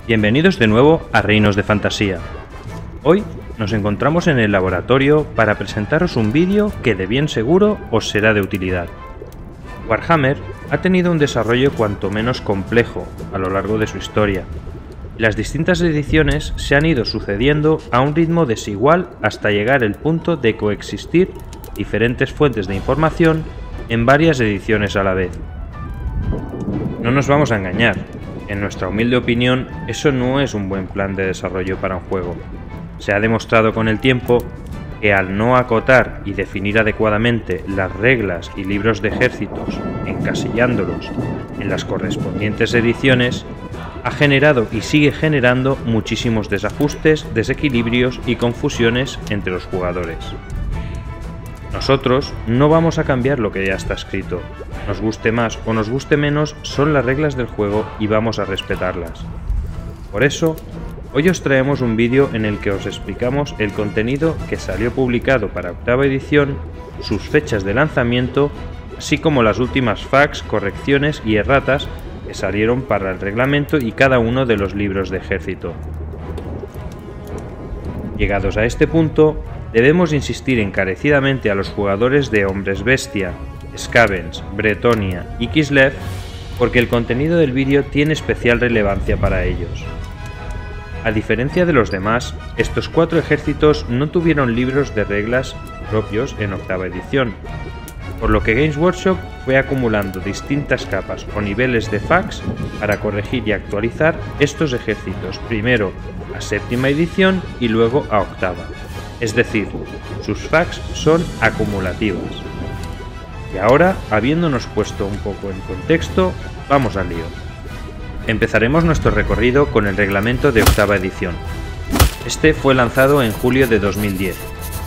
Bienvenidos de nuevo a Reinos de Fantasía. Hoy nos encontramos en el laboratorio para presentaros un vídeo que de bien seguro os será de utilidad. Warhammer ha tenido un desarrollo cuanto menos complejo a lo largo de su historia. Las distintas ediciones se han ido sucediendo a un ritmo desigual hasta llegar al punto de coexistir diferentes fuentes de información en varias ediciones a la vez. No nos vamos a engañar, en nuestra humilde opinión eso no es un buen plan de desarrollo para un juego. Se ha demostrado con el tiempo que al no acotar y definir adecuadamente las reglas y libros de ejércitos, encasillándolos en las correspondientes ediciones, ha generado y sigue generando muchísimos desajustes, desequilibrios y confusiones entre los jugadores. Nosotros no vamos a cambiar lo que ya está escrito. Nos guste más o nos guste menos, son las reglas del juego y vamos a respetarlas. Por eso, hoy os traemos un vídeo en el que os explicamos el contenido que salió publicado para octava edición, sus fechas de lanzamiento, así como las últimas facts, correcciones y erratas que salieron para el reglamento y cada uno de los libros de ejército. Llegados a este punto, debemos insistir encarecidamente a los jugadores de Hombres Bestia, Skavens, Bretonia y Kislev porque el contenido del vídeo tiene especial relevancia para ellos. A diferencia de los demás, estos 4 ejércitos no tuvieron libros de reglas propios en octava edición, por lo que Games Workshop fue acumulando distintas capas o niveles de facts para corregir y actualizar estos ejércitos primero a séptima edición y luego a octava. Es decir, sus facts son acumulativas. Y ahora, habiéndonos puesto un poco en contexto, vamos al lío. Empezaremos nuestro recorrido con el reglamento de octava edición. Este fue lanzado en julio de 2010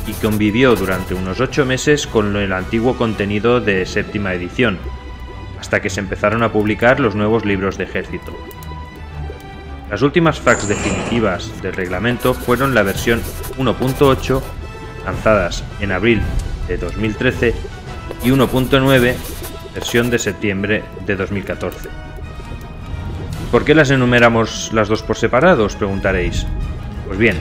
y convivió durante unos 8 meses con el antiguo contenido de séptima edición, hasta que se empezaron a publicar los nuevos libros de ejército. Las últimas facts definitivas del reglamento fueron la versión 1.8, lanzadas en abril de 2013, y 1.9, versión de septiembre de 2014. ¿Por qué las enumeramos las dos por separado?, os preguntaréis. Pues bien,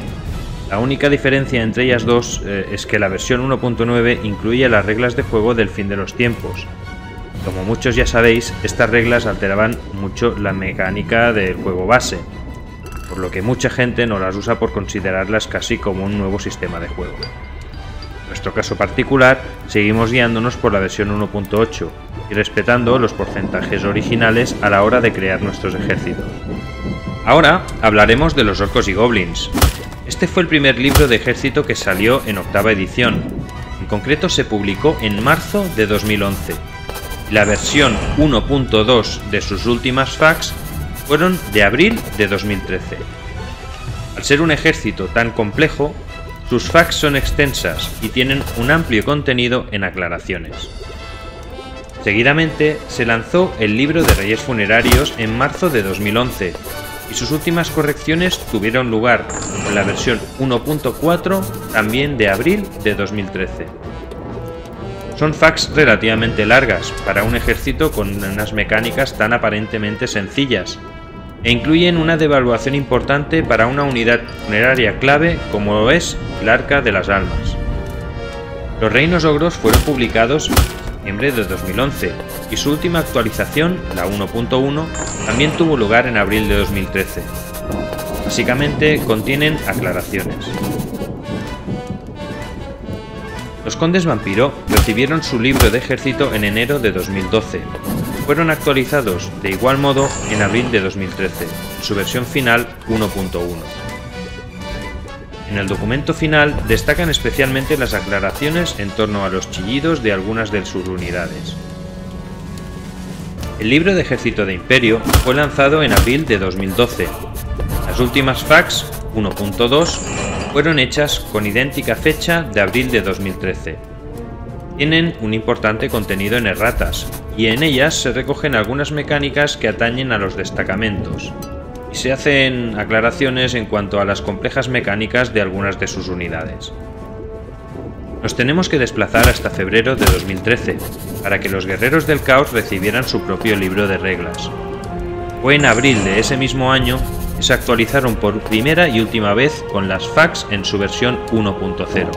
la única diferencia entre ellas dos es que la versión 1.9 incluye las reglas de juego del fin de los tiempos. Como muchos ya sabéis, estas reglas alteraban mucho la mecánica del juego base, por lo que mucha gente no las usa por considerarlas casi como un nuevo sistema de juego. En nuestro caso particular, seguimos guiándonos por la versión 1.8 y respetando los porcentajes originales a la hora de crear nuestros ejércitos. Ahora hablaremos de los orcos y goblins. Este fue el primer libro de ejército que salió en octava edición. En concreto se publicó en marzo de 2011. La versión 1.2 de sus últimas facts fueron de abril de 2013. Al ser un ejército tan complejo, sus facts son extensas y tienen un amplio contenido en aclaraciones. Seguidamente se lanzó el libro de Reyes Funerarios en marzo de 2011 y sus últimas correcciones tuvieron lugar en la versión 1.4 también de abril de 2013. Son facts relativamente largas para un ejército con unas mecánicas tan aparentemente sencillas, e incluyen una devaluación importante para una unidad funeraria clave como lo es el Arca de las Almas. Los Reinos Ogros fueron publicados en septiembre de 2011 y su última actualización, la 1.1, también tuvo lugar en abril de 2013. Básicamente contienen aclaraciones. Los Condes Vampiro recibieron su libro de ejército en enero de 2012. Fueron actualizados de igual modo en abril de 2013, en su versión final 1.1. En el documento final destacan especialmente las aclaraciones en torno a los chillidos de algunas de sus unidades. El libro de ejército de Imperio fue lanzado en abril de 2012. Las últimas facts 1.2 fueron hechas con idéntica fecha de abril de 2013. Tienen un importante contenido en erratas, y en ellas se recogen algunas mecánicas que atañen a los destacamentos, y se hacen aclaraciones en cuanto a las complejas mecánicas de algunas de sus unidades. Nos tenemos que desplazar hasta febrero de 2013, para que los Guerreros del Caos recibieran su propio libro de reglas. Fue en abril de ese mismo año se actualizaron por primera y última vez con las FAQs en su versión 1.0.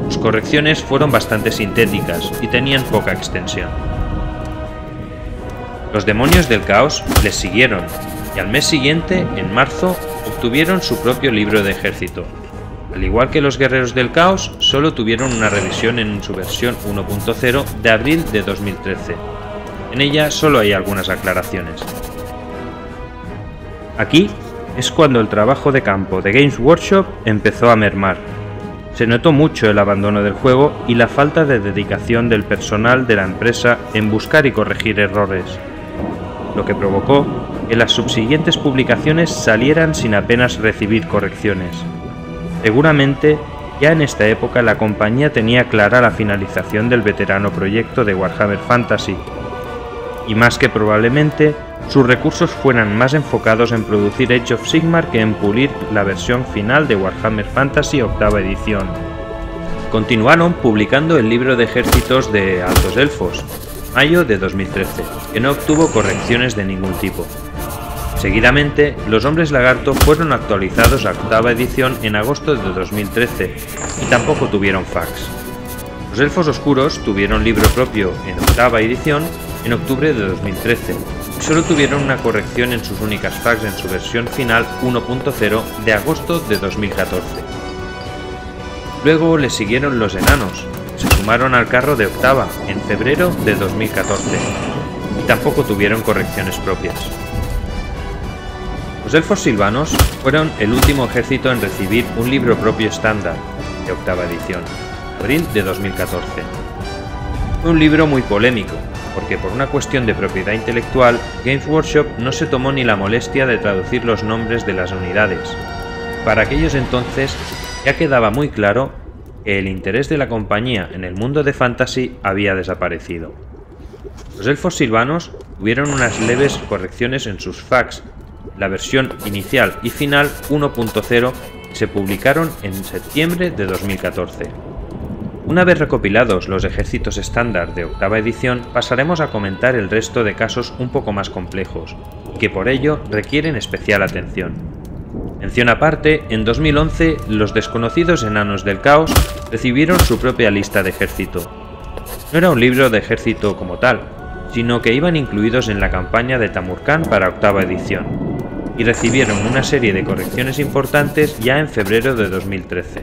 Sus correcciones fueron bastante sintéticas y tenían poca extensión. Los demonios del caos les siguieron y al mes siguiente, en marzo, obtuvieron su propio libro de ejército. Al igual que los guerreros del caos, solo tuvieron una revisión en su versión 1.0 de abril de 2013. En ella solo hay algunas aclaraciones. Aquí es cuando el trabajo de campo de Games Workshop empezó a mermar. Se notó mucho el abandono del juego y la falta de dedicación del personal de la empresa en buscar y corregir errores, lo que provocó que las subsiguientes publicaciones salieran sin apenas recibir correcciones. Seguramente, ya en esta época la compañía tenía clara la finalización del veterano proyecto de Warhammer Fantasy, y más que probablemente, sus recursos fueran más enfocados en producir Age of Sigmar que en pulir la versión final de Warhammer Fantasy octava edición. Continuaron publicando el libro de ejércitos de Altos Elfos, mayo de 2013, que no obtuvo correcciones de ningún tipo. Seguidamente, los Hombres Lagarto fueron actualizados a octava edición en agosto de 2013 y tampoco tuvieron FAQs. Los Elfos Oscuros tuvieron libro propio en octava edición en octubre de 2013 y solo tuvieron una corrección en sus únicas FAQs en su versión final 1.0 de agosto de 2014. Luego le siguieron los Enanos, que se sumaron al carro de octava en febrero de 2014 y tampoco tuvieron correcciones propias. Los Elfos Silvanos fueron el último ejército en recibir un libro propio estándar de octava edición, abril de 2014. Fue un libro muy polémico, porque por una cuestión de propiedad intelectual, Games Workshop no se tomó ni la molestia de traducir los nombres de las unidades. Para aquellos entonces ya quedaba muy claro que el interés de la compañía en el mundo de Fantasy había desaparecido. Los Elfos Silvanos tuvieron unas leves correcciones en sus FAQs, la versión inicial y final 1.0 se publicaron en septiembre de 2014. Una vez recopilados los ejércitos estándar de octava edición, pasaremos a comentar el resto de casos un poco más complejos, que por ello requieren especial atención. Mención aparte, en 2011 los desconocidos Enanos del Caos recibieron su propia lista de ejército. No era un libro de ejército como tal, sino que iban incluidos en la campaña de Tamurkhan para octava edición, y recibieron una serie de correcciones importantes ya en febrero de 2013.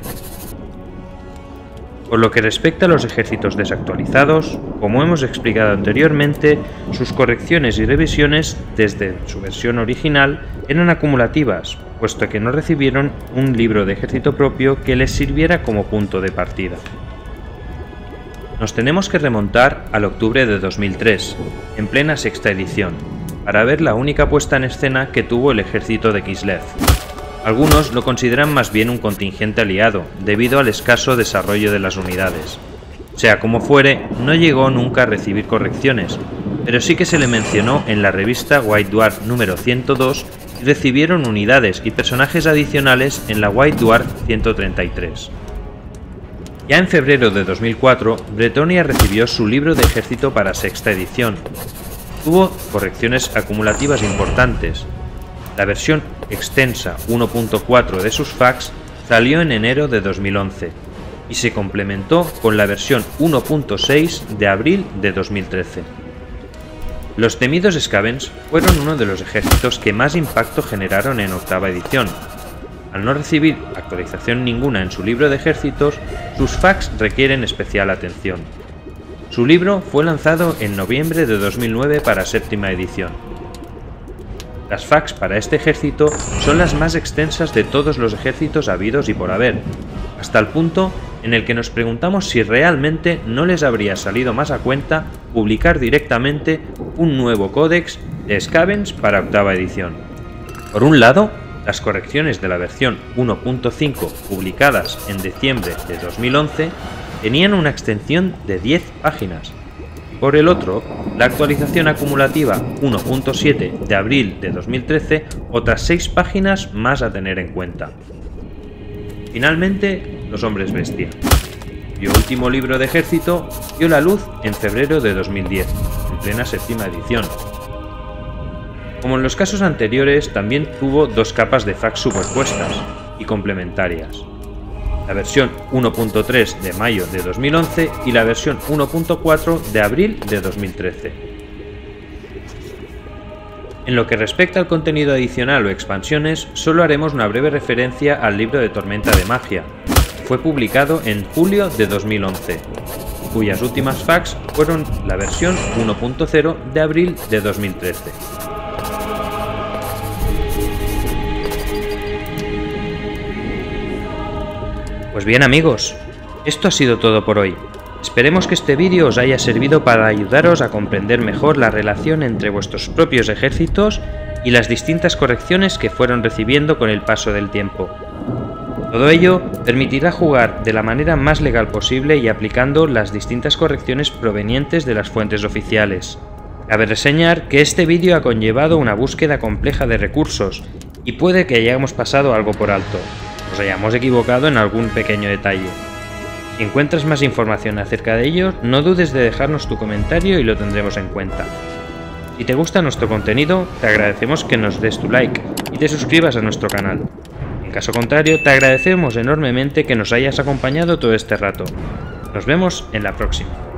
Por lo que respecta a los ejércitos desactualizados, como hemos explicado anteriormente, sus correcciones y revisiones desde su versión original eran acumulativas, puesto que no recibieron un libro de ejército propio que les sirviera como punto de partida. Nos tenemos que remontar al octubre de 2003, en plena sexta edición, para ver la única puesta en escena que tuvo el ejército de Kislev. Algunos lo consideran más bien un contingente aliado, debido al escaso desarrollo de las unidades. Sea como fuere, no llegó nunca a recibir correcciones, pero sí que se le mencionó en la revista White Dwarf número 102 y recibieron unidades y personajes adicionales en la White Dwarf 133. Ya en febrero de 2004, Bretonia recibió su libro de ejército para sexta edición. Tuvo correcciones acumulativas importantes. La versión extensa 1.4 de sus FAQs salió en enero de 2011 y se complementó con la versión 1.6 de abril de 2013. Los temidos Skavens fueron uno de los ejércitos que más impacto generaron en octava edición. Al no recibir actualización ninguna en su libro de ejércitos, sus FAQs requieren especial atención. Su libro fue lanzado en noviembre de 2009 para séptima edición. Las FAQs para este ejército son las más extensas de todos los ejércitos habidos y por haber, hasta el punto en el que nos preguntamos si realmente no les habría salido más a cuenta publicar directamente un nuevo códex de Skavens para octava edición. Por un lado, las correcciones de la versión 1.5 publicadas en diciembre de 2011 tenían una extensión de 10 páginas. Por el otro, la actualización acumulativa 1.7 de abril de 2013, otras 6 páginas más a tener en cuenta. Finalmente, Los Hombres Bestia, cuyo último libro de ejército vio la luz en febrero de 2010, en plena séptima edición. Como en los casos anteriores, también tuvo dos capas de fax superpuestas y complementarias. La versión 1.3 de mayo de 2011 y la versión 1.4 de abril de 2013. En lo que respecta al contenido adicional o expansiones, solo haremos una breve referencia al libro de Tormenta de Magia. Fue publicado en julio de 2011, cuyas últimas fax fueron la versión 1.0 de abril de 2013. Pues bien amigos, esto ha sido todo por hoy. Esperemos que este vídeo os haya servido para ayudaros a comprender mejor la relación entre vuestros propios ejércitos y las distintas correcciones que fueron recibiendo con el paso del tiempo. Todo ello permitirá jugar de la manera más legal posible y aplicando las distintas correcciones provenientes de las fuentes oficiales. Cabe reseñar que este vídeo ha conllevado una búsqueda compleja de recursos y puede que hayamos pasado algo por alto, nos hayamos equivocado en algún pequeño detalle. Si encuentras más información acerca de ello, no dudes de dejarnos tu comentario y lo tendremos en cuenta. Si te gusta nuestro contenido, te agradecemos que nos des tu like y te suscribas a nuestro canal. En caso contrario, te agradecemos enormemente que nos hayas acompañado todo este rato. Nos vemos en la próxima.